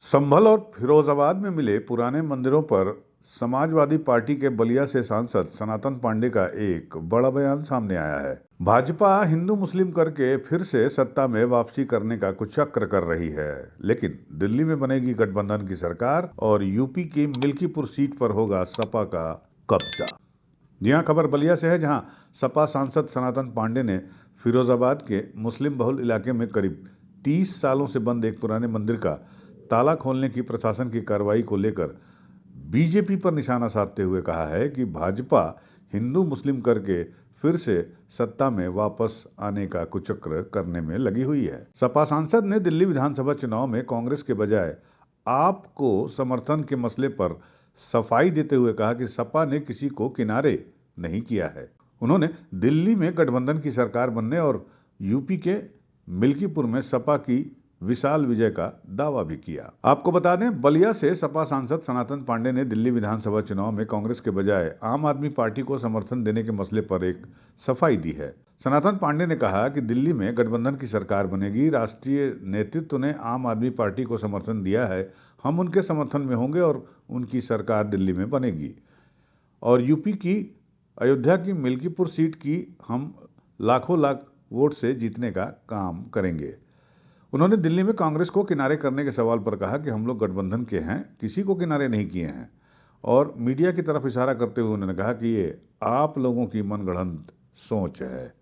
संभल और फिरोजाबाद में मिले पुराने मंदिरों पर समाजवादी पार्टी के बलिया से सांसद सनातन पांडे का एक बड़ा बयान सामने आया है। भाजपा हिंदू मुस्लिम करके फिर से सत्ता में वापसी करने का कुचक्र कर रही है, लेकिन दिल्ली में बनेगी गठबंधन की सरकार और यूपी की मिल्कीपुर सीट पर होगा सपा का कब्जा। जी हां, खबर बलिया से है, जहां सपा सांसद सनातन पांडे ने फिरोजाबाद के मुस्लिम बहुल इलाके में करीब 30 सालों से बंद एक पुराने मंदिर का ताला खोलने की प्रशासन की कार्रवाई को लेकर बीजेपी पर निशाना साधते हुए कहा है कि भाजपा हिंदू मुस्लिम करके फिर से सत्ता में वापस आने का कुचक्र करने में लगी हुई है। सपा सांसद ने दिल्ली विधानसभा चुनाव में कांग्रेस के बजाय आप को समर्थन के मसले पर सफाई देते हुए कहा कि सपा ने किसी को किनारे नहीं किया है। उन्होंने दिल्ली में गठबंधन की सरकार बनने और यूपी के मिल्कीपुर में सपा की विशाल विजय का दावा भी किया। आपको बता दें, बलिया से सपा सांसद सनातन पांडे ने दिल्ली विधानसभा चुनाव में कांग्रेस के बजाय आम आदमी पार्टी को समर्थन देने के मसले पर एक सफाई दी है। सनातन पांडे ने कहा कि दिल्ली में गठबंधन की सरकार बनेगी, राष्ट्रीय नेतृत्व ने आम आदमी पार्टी को समर्थन दिया है, हम उनके समर्थन में होंगे और उनकी सरकार दिल्ली में बनेगी। और यूपी की अयोध्या की मिल्कीपुर सीट की हम लाखों वोट से जीतने का काम करेंगे। उन्होंने दिल्ली में कांग्रेस को किनारे करने के सवाल पर कहा कि हम लोग गठबंधन के हैं, किसी को किनारे नहीं किए हैं। और मीडिया की तरफ इशारा करते हुए उन्होंने कहा कि ये आप लोगों की मनगढ़ंत सोच है।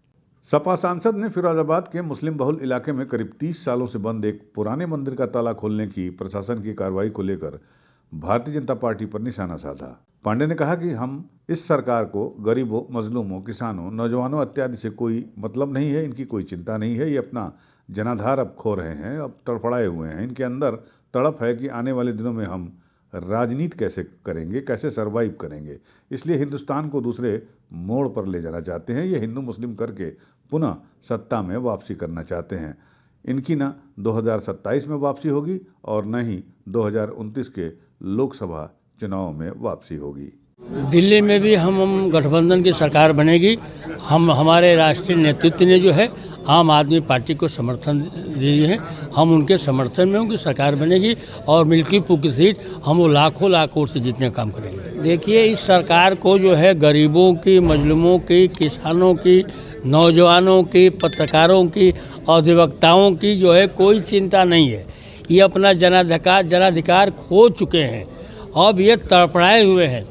सपा सांसद ने फिरोजाबाद के मुस्लिम बहुल इलाके में करीब 30 सालों से बंद एक पुराने मंदिर का ताला खोलने की प्रशासन की कार्रवाई को लेकर भारतीय जनता पार्टी पर निशाना साधा। पांडे ने कहा कि हम इस सरकार को गरीबों, मजलूमों, किसानों, नौजवानों इत्यादि से कोई मतलब नहीं है, इनकी कोई चिंता नहीं है। ये अपना जनाधार अब खो रहे हैं, अब तड़फड़ाए हुए हैं। इनके अंदर तड़प है कि आने वाले दिनों में हम राजनीति कैसे करेंगे, कैसे सरवाइव करेंगे। इसलिए हिंदुस्तान को दूसरे मोड़ पर ले जाना चाहते हैं। ये हिंदू मुस्लिम करके पुनः सत्ता में वापसी करना चाहते हैं। इनकी ना 2027 में वापसी होगी और न ही 2029 के लोकसभा चुनाव में वापसी होगी। दिल्ली में भी हम गठबंधन की सरकार बनेगी। हमारे राष्ट्रीय नेतृत्व ने जो है आम आदमी पार्टी को समर्थन दिए हैं, हम उनके समर्थन में उनकी सरकार बनेगी और मिल्कीपुर की सीट हम वो लाखों वोट से जीतने का काम करेंगे। देखिए, इस सरकार को जो है गरीबों की, मजलूमों की, किसानों की, नौजवानों की, पत्रकारों की, अधिवक्ताओं की जो है कोई चिंता नहीं है। ये अपना जनाधिकार खो चुके हैं, अब ये तड़पड़ाए हुए हैं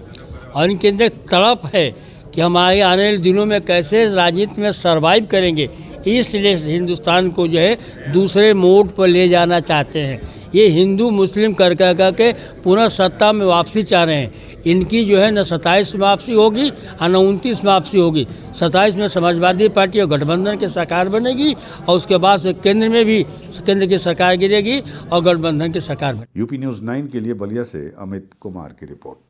और इनके अंदर तड़प है कि हमारे आने वाले दिनों में कैसे राजनीति में सरवाइव करेंगे। इसलिए हिंदुस्तान को जो है दूसरे मोड़ पर ले जाना चाहते हैं। ये हिंदू मुस्लिम कर के पुनः सत्ता में वापसी चाह रहे हैं। इनकी जो है न 27 में वापसी होगी और न 29 में वापसी होगी। 27 में समाजवादी पार्टी और गठबंधन की सरकार बनेगी और उसके बाद से केंद्र में भी केंद्र की सरकार गिरेगी और गठबंधन की सरकार बनेगी। यूपी न्यूज़ 9 के लिए बलिया से अमित कुमार की रिपोर्ट।